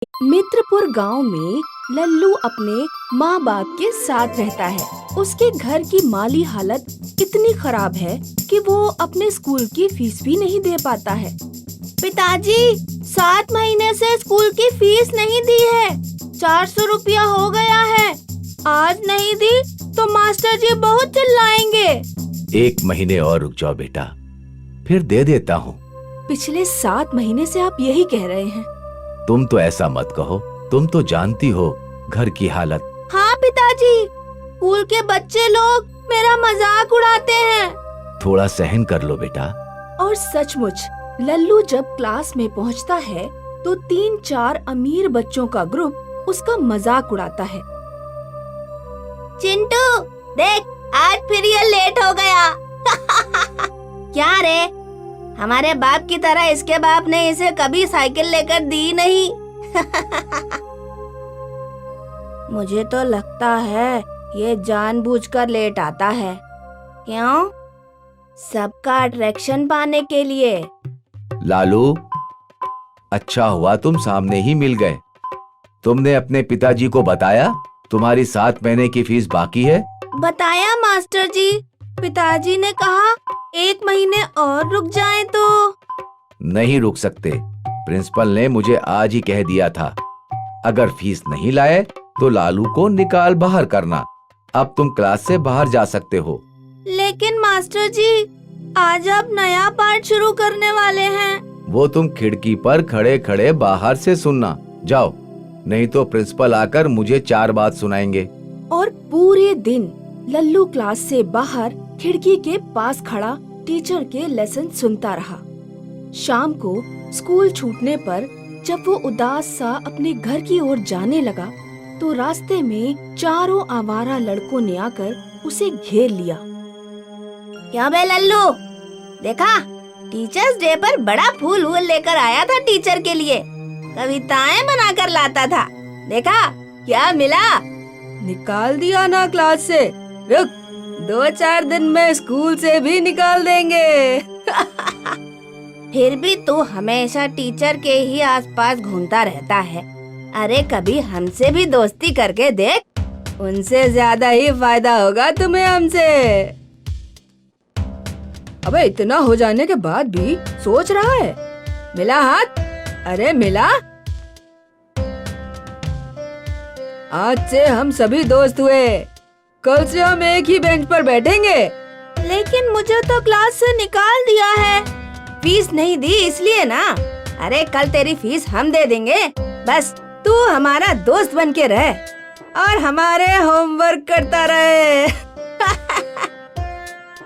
मित्रपुर गांव में लल्लू अपने माँ बाप के साथ रहता है। उसके घर की माली हालत इतनी खराब है कि वो अपने स्कूल की फीस भी नहीं दे पाता है। पिताजी, 7 महीने से स्कूल की फीस नहीं दी है। 400 रुपया हो गया है। आज नहीं दी तो मास्टर जी बहुत चिल्लाएंगे। 1 महीने और रुक जाओ बेटा, फिर दे देता हूँ। पिछले 7 महीने से आप यही कह रहे हैं। तुम तो ऐसा मत कहो, तुम तो जानती हो घर की हालत। हाँ पिताजी, स्कूल के बच्चे लोग मेरा मजाक उड़ाते हैं। थोड़ा सहन कर लो बेटा। और सचमुच लल्लू जब क्लास में पहुंचता है तो 3-4 अमीर बच्चों का ग्रुप उसका मजाक उड़ाता है। चिंटू देख, आज फिर ये लेट हो गया। क्या रे, हमारे बाप की तरह इसके बाप ने इसे कभी साइकिल लेकर दी नहीं। मुझे तो लगता है ये जानबूझकर लेट आता है। क्यों? सबका अट्रैक्शन पाने के लिए। लालू, अच्छा हुआ तुम सामने ही मिल गए। तुमने अपने पिताजी को बताया तुम्हारी 7 महीने की फीस बाकी है? बताया मास्टर जी। पिताजी ने कहा 1 महीने और रुक जाएं तो। नहीं रुक सकते। प्रिंसिपल ने मुझे आज ही कह दिया था, अगर फीस नहीं लाए तो लालू को निकाल बाहर करना। अब तुम क्लास से बाहर जा सकते हो। लेकिन मास्टर जी, आज आप नया पाठ शुरू करने वाले हैं। वो तुम खिड़की पर खड़े खड़े बाहर से सुनना। जाओ, नहीं तो प्रिंसिपल आकर मुझे 4 बात सुनाएंगे। और पूरे दिन लल्लू क्लास से बाहर खिड़की के पास खड़ा टीचर के लेसन सुनता रहा। शाम को स्कूल छूटने पर जब वो उदास सा अपने घर की ओर जाने लगा तो रास्ते में चारों आवारा लड़कों ने आकर उसे घेर लिया। क्या बे लल्लू, देखा टीचर्स डे पर बड़ा फूल वूल लेकर आया था टीचर के लिए। कविताएं बनाकर लाता था। देखा क्या मिला? निकाल दिया ना क्लास से। रुक, 2-4 दिन में स्कूल से भी निकाल देंगे। फिर भी तू हमेशा टीचर के ही आसपास घूमता रहता है। अरे कभी हमसे भी दोस्ती करके देख, उनसे ज्यादा ही फायदा होगा तुम्हें हमसे। अबे इतना हो जाने के बाद भी सोच रहा है? मिला हाथ? अरे मिला। आज से हम सभी दोस्त हुए। कल से हम एक ही बेंच पर बैठेंगे। लेकिन मुझे तो क्लास से निकाल दिया है। फीस नहीं दी इसलिए ना। अरे कल तेरी फीस हम दे देंगे। बस तू हमारा दोस्त बन के रह और हमारे होमवर्क करता रहे।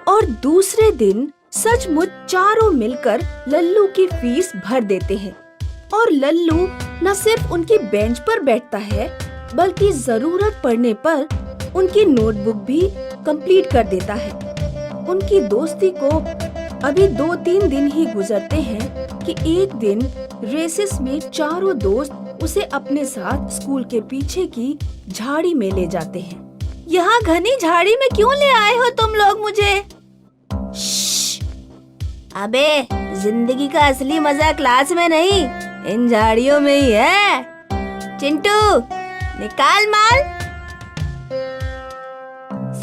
और दूसरे दिन सचमुच चारों मिलकर लल्लू की फीस भर देते हैं। और लल्लू न सिर्फ उनकी बेंच पर बैठता है बल्कि जरूरत पड़ने पर उनकी नोटबुक भी कंप्लीट कर देता है। उनकी दोस्ती को अभी 2-3 दिन ही गुजरते हैं कि एक दिन रेसिस में चारों दोस्त उसे अपने साथ स्कूल के पीछे की झाड़ी में ले जाते हैं। यहाँ घनी झाड़ी में क्यों ले आए हो तुम लोग मुझे? अबे जिंदगी का असली मजा क्लास में नहीं, इन झाड़ियों में ही है। चिंटू निकाल माल।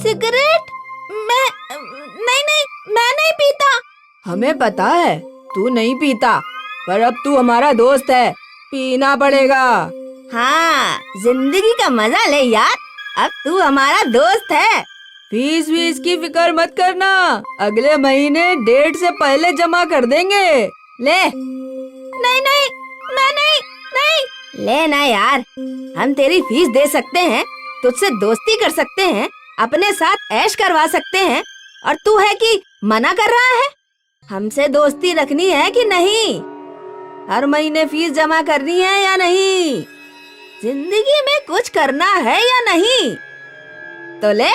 सिगरेट? मैं नहीं पीता। हमें पता है तू नहीं पीता, पर अब तू हमारा दोस्त है, पीना पड़ेगा। हाँ, जिंदगी का मजा ले यार, अब तू हमारा दोस्त है। फीस की फिक्र मत करना, अगले महीने डेट से पहले जमा कर देंगे। ले। नहीं, मैं नहीं। ले ना यार, हम तेरी फीस दे सकते हैं, तुझसे दोस्ती कर सकते हैं, अपने साथ ऐश करवा सकते हैं, और तू है कि मना कर रहा है? हमसे दोस्ती रखनी है कि नहीं? हर महीने फीस जमा करनी है या नहीं? जिंदगी में कुछ करना है या नहीं? तो ले,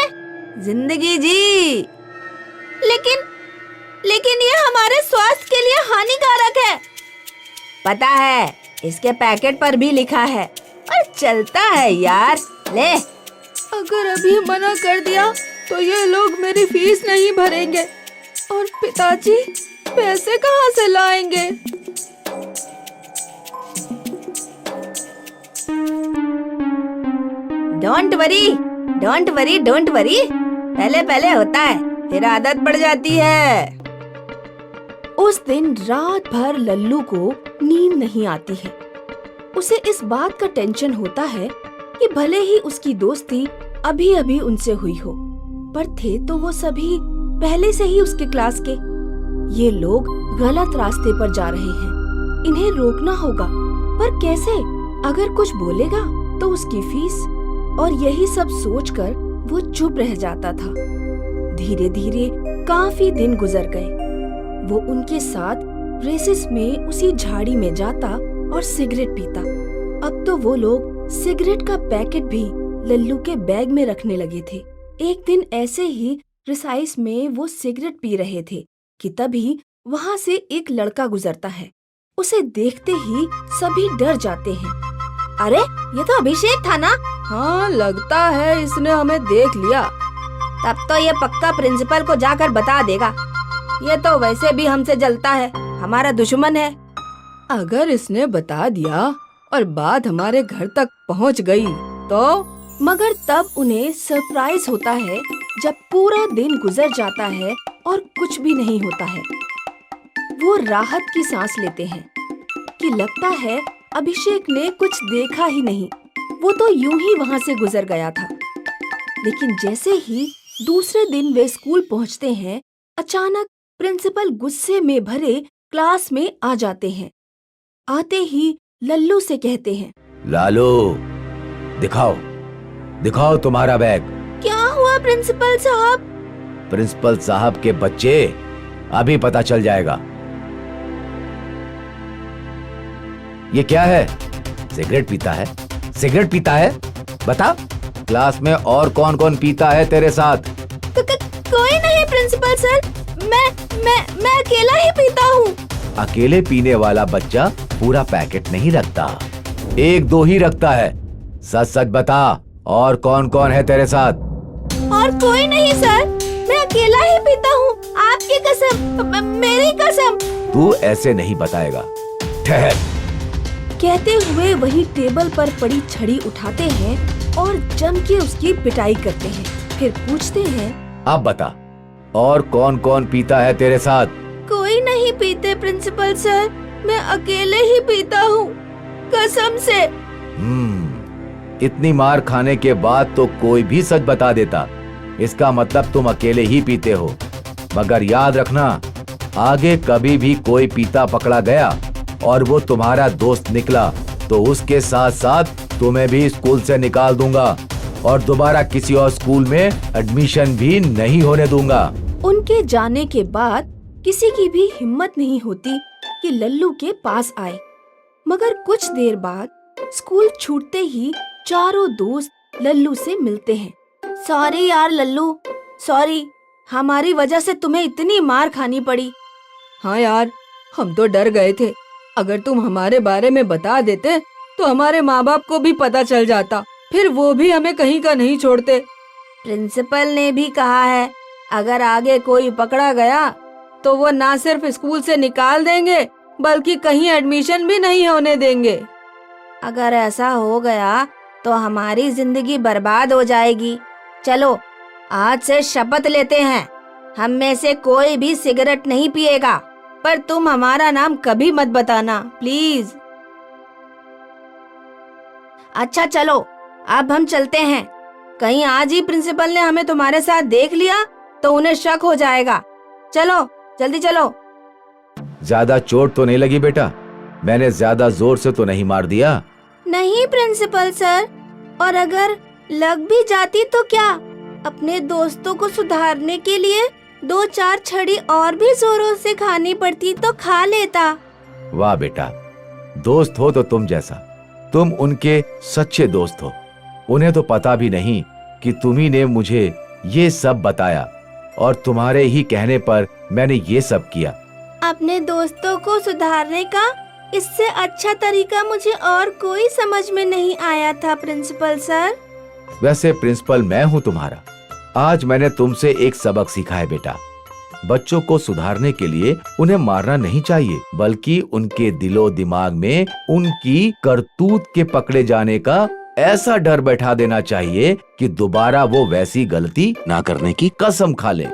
जिंदगी जी। लेकिन ये हमारे स्वास्थ्य के लिए हानिकारक है। पता है, इसके पैकेट पर भी लिखा है, और चलता है यार। ले। अगर अभी मना कर दिया तो ये लोग मेरी फीस नहीं भरेंगे, और पिताजी पैसे कहाँ से लाएंगे? Don't worry, don't worry, don't worry. पहले पहले होता है, फिर आदत पड़ जाती है। उस दिन रात भर लल्लू को नींद नहीं आती है। उसे इस बात का टेंशन होता है कि भले ही उसकी दोस्ती अभी अभी उनसे हुई हो, पर थे तो वो सभी पहले से ही उसके क्लास के। ये लोग गलत रास्ते पर जा रहे हैं, इन्हें रोकना होगा, पर कैसे? अगर कुछ बोलेगा तो उसकी फीस, और यही सब सोचकर वो चुप रह जाता था। धीरे धीरे काफी दिन गुजर गए। वो उनके साथ रेसिस में उसी झाड़ी में जाता और सिगरेट पीता। अब तो वो लोग सिगरेट का पैकेट भी लल्लू के बैग में रखने लगे थे। एक दिन ऐसे ही रिसाइस में वो सिगरेट पी रहे थे कि तभी वहाँ से एक लड़का गुजरता है। उसे देखते ही सभी डर जाते हैं। अरे ये तो अभिषेक था ना? हाँ, लगता है इसने हमें देख लिया। तब तो ये पक्का प्रिंसिपल को जाकर बता देगा। ये तो वैसे भी हमसे जलता है, हमारा दुश्मन है। अगर इसने बता दिया और बात हमारे घर तक पहुंच गई तो? मगर तब उन्हें सरप्राइज होता है जब पूरा दिन गुजर जाता है और कुछ भी नहीं होता है। वो राहत की सांस लेते हैं कि लगता है अभिषेक ने कुछ देखा ही नहीं, वो तो यूं ही वहाँ से गुजर गया था। लेकिन जैसे ही दूसरे दिन वे स्कूल पहुँचते हैं, अचानक प्रिंसिपल गुस्से में भरे क्लास में आ जाते हैं। आते ही लल्लू से कहते हैं, लालू, दिखाओ दिखाओ तुम्हारा बैग। क्या हुआ प्रिंसिपल साहब? प्रिंसिपल साहब के बच्चे, अभी पता चल जाएगा। ये क्या है? सिगरेट पीता है? सिगरेट पीता है? बता, क्लास में और कौन कौन पीता है तेरे साथ? कोई नहीं प्रिंसिपल सर, मैं अकेला ही पीता हूँ। अकेले पीने वाला बच्चा पूरा पैकेट नहीं रखता, एक दो ही रखता है। सच सच बता, और कौन कौन है तेरे साथ? और कोई नहीं सर, मैं अकेला ही पीता हूँ, आपकी कसम, मेरी कसम। तू ऐसे नहीं बताएगा, ठहर। कहते हुए वही टेबल पर पड़ी छड़ी उठाते हैं और जम के उसकी पिटाई करते हैं। फिर पूछते हैं, अब बता, और कौन कौन पीता है तेरे साथ? कोई नहीं पीते प्रिंसिपल सर, मैं अकेले ही पीता हूँ, कसम से। इतनी मार खाने के बाद तो कोई भी सच बता देता। इसका मतलब तुम अकेले ही पीते हो। मगर याद रखना, आगे कभी भी कोई पीता पकड़ा गया और वो तुम्हारा दोस्त निकला तो उसके साथ साथ तुम्हें भी स्कूल से निकाल दूंगा और दोबारा किसी और स्कूल में एडमिशन भी नहीं होने दूंगा। उनके जाने के बाद किसी की भी हिम्मत नहीं होती कि लल्लू के पास आए। मगर कुछ देर बाद स्कूल छूटते ही चारों दोस्त लल्लू से मिलते हैं। सॉरी यार लल्लू, सॉरी, हमारी वजह से तुम्हें इतनी मार खानी पड़ी। हाँ यार, हम तो डर गए थे। अगर तुम हमारे बारे में बता देते तो हमारे माँ बाप को भी पता चल जाता, फिर वो भी हमें कहीं का नहीं छोड़ते। प्रिंसिपल ने भी कहा है, अगर आगे कोई पकड़ा गया तो वो ना सिर्फ स्कूल से निकाल देंगे बल्कि कहीं एडमिशन भी नहीं होने देंगे। अगर ऐसा हो गया तो हमारी जिंदगी बर्बाद हो जाएगी। चलो आज से शपथ लेते हैं, हम में से कोई भी सिगरेट नहीं पिएगा, पर तुम हमारा नाम कभी मत बताना प्लीज। अच्छा चलो, अब हम चलते हैं। कहीं आज ही प्रिंसिपल ने हमें तुम्हारे साथ देख लिया तो उन्हें शक हो जाएगा। चलो जल्दी चलो। ज्यादा चोट तो नहीं लगी बेटा? मैंने ज्यादा जोर से तो नहीं मार दिया? नहीं प्रिंसिपल सर, और अगर लग भी जाती तो क्या? अपने दोस्तों को सुधारने के लिए 2-4 छड़ी और भी जोरों से खानी पड़ती तो खा लेता। वाह बेटा, दोस्त हो तो तुम जैसा। तुम उनके सच्चे दोस्त हो। उन्हें तो पता भी नहीं कि तुम्ही ने मुझे ये सब बताया और तुम्हारे ही कहने पर मैंने ये सब किया। अपने दोस्तों को सुधारने का इससे अच्छा तरीका मुझे और कोई समझ में नहीं आया था प्रिंसिपल सर। वैसे प्रिंसिपल मैं हूँ तुम्हारा। आज मैंने तुमसे एक सबक सीखा है बेटा। बच्चों को सुधारने के लिए उन्हें मारना नहीं चाहिए, बल्कि उनके दिलो दिमाग में उनकी करतूत के पकड़े जाने का ऐसा डर बैठा देना चाहिए कि दोबारा वो वैसी गलती ना करने की कसम खा ले।